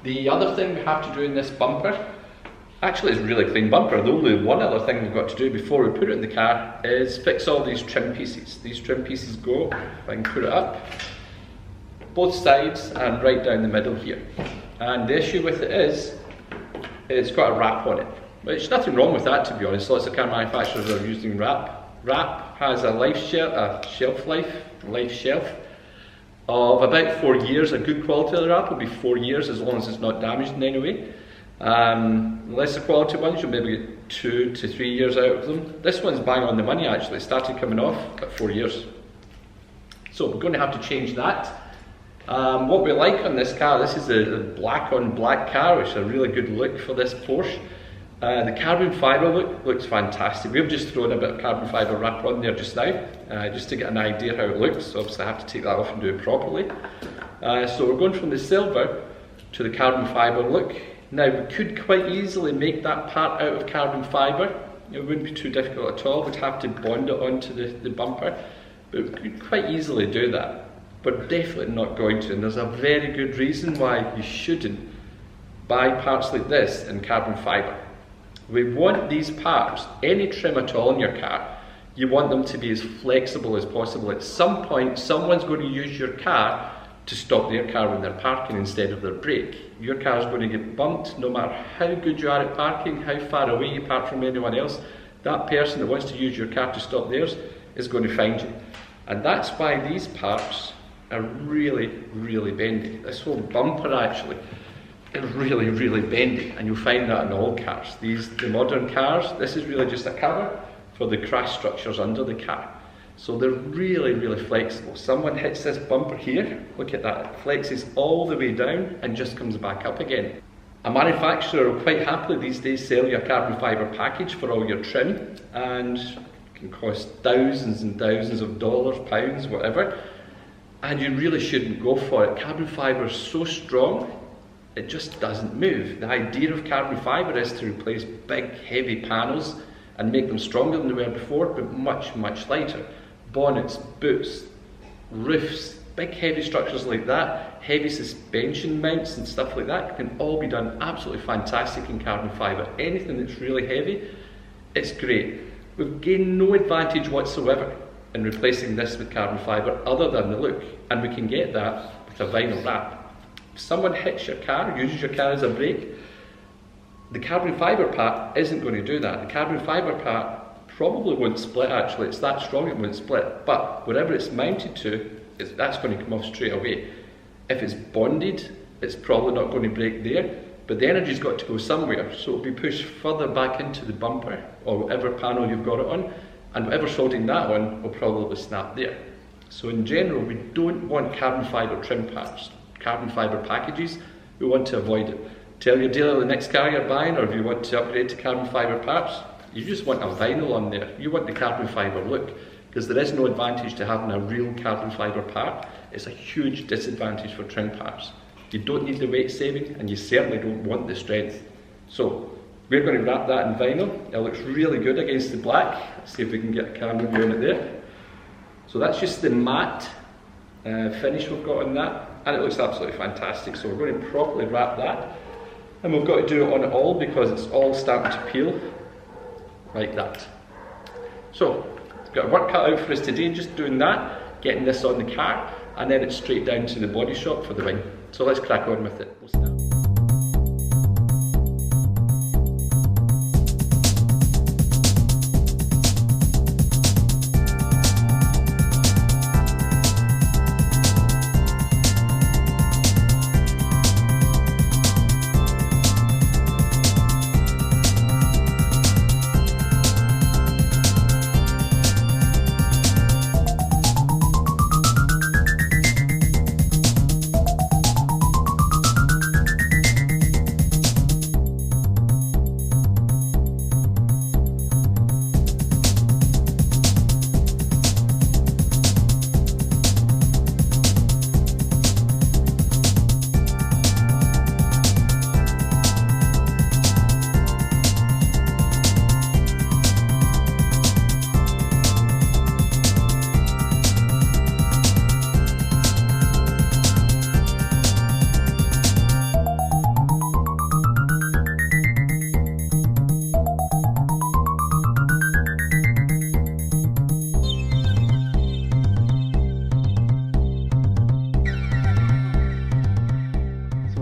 The other thing we have to do in this bumper, actually it's a really clean bumper, the only one other thing we've got to do before we put it in the car is fix all these trim pieces. These trim pieces go, if I can put it up, both sides and right down the middle here. And the issue with it is, it's got a wrap on it. There's nothing wrong with that, to be honest. Lots of car manufacturers are using wrap. Wrap has a shelf life of about 4 years. A good quality of the wrap will be 4 years as long as it's not damaged in any way. Lesser quality ones, you'll maybe get 2 to 3 years out of them. This one's bang on the money actually. It started coming off at 4 years. So we're going to have to change that. What we like on this car, this is a black on black car, which is a really good look for this Porsche. The carbon fibre look looks fantastic. We've just thrown a bit of carbon fibre wrap on there just now, just to get an idea how it looks. So obviously I have to take that off and do it properly. So we're going from the silver to the carbon fibre look. Now we could quite easily make that part out of carbon fibre. It wouldn't be too difficult at all. We'd have to bond it onto the bumper, but we could quite easily do that. But definitely not going to, and there's a very good reason why you shouldn't buy parts like this in carbon fibre. We want these parts, any trim at all in your car, you want them to be as flexible as possible. At some point, someone's going to use your car to stop their car when they're parking instead of their brake. Your car's going to get bumped no matter how good you are at parking, how far away you park from anyone else. That person that wants to use your car to stop theirs is going to find you. And that's why these parts are really, really bendy. This whole bumper actually is really, really bendy, and you'll find that in all cars. The modern cars, this is really just a cover for the crash structures under the car. So they're really, really flexible. Someone hits this bumper here, look at that, it flexes all the way down and just comes back up again. A manufacturer will quite happily these days sell you a carbon fibre package for all your trim, and it can cost thousands and thousands of dollars, pounds, whatever. And you really shouldn't go for it. Carbon fibre is so strong, it just doesn't move. The idea of carbon fibre is to replace big, heavy panels and make them stronger than they were before, but much, much lighter. Bonnets, boots, roofs, big heavy structures like that, heavy suspension mounts and stuff like that can all be done absolutely fantastic in carbon fibre. Anything that's really heavy, it's great. We've gained no advantage whatsoever in replacing this with carbon fibre other than the look, and we can get that with a vinyl wrap. If someone hits your car, uses your car as a brake, the carbon fibre part isn't going to do that. The carbon fibre part probably won't split actually, it's that strong it won't split, but wherever it's mounted to, that's going to come off straight away. If it's bonded, it's probably not going to break there, but the energy's got to go somewhere, so it'll be pushed further back into the bumper or whatever panel you've got it on, and whatever's holding that on will probably snap there. So in general, we don't want carbon fibre trim parts, carbon fibre packages, we want to avoid it. Tell your dealer the next car you're buying, or if you want to upgrade to carbon fibre parts, you just want a vinyl on there. You want the carbon fibre look, because there is no advantage to having a real carbon fibre part. It's a huge disadvantage for trim parts. You don't need the weight saving, and you certainly don't want the strength. So we're going to wrap that in vinyl. It looks really good against the black. Let's see if we can get a camera view on it there. So that's just the matte finish we've got on that, and it looks absolutely fantastic. So we're going to properly wrap that, and we've got to do it on it all because it's all starting to peel like that. So we've got work cut out for us today, just doing that, getting this on the car, and then it's straight down to the body shop for the wing. So let's crack on with it. We'll start.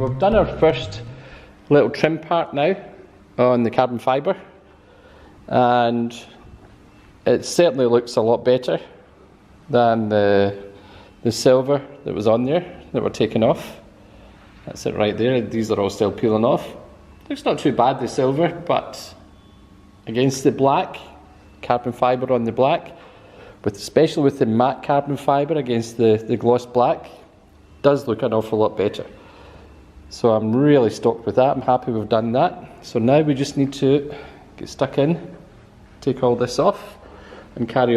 we've done our first little trim part now on the carbon fibre, and it certainly looks a lot better than the silver that was on there that we're taking off. That's it right there. These are all still peeling off. Looks not too bad, the silver, but against the black, carbon fibre on the black, especially with the matte carbon fibre against the gloss black, does look an awful lot better. So I'm really stoked with that. I'm happy we've done that. So now we just need to get stuck in, take all this off and carry on.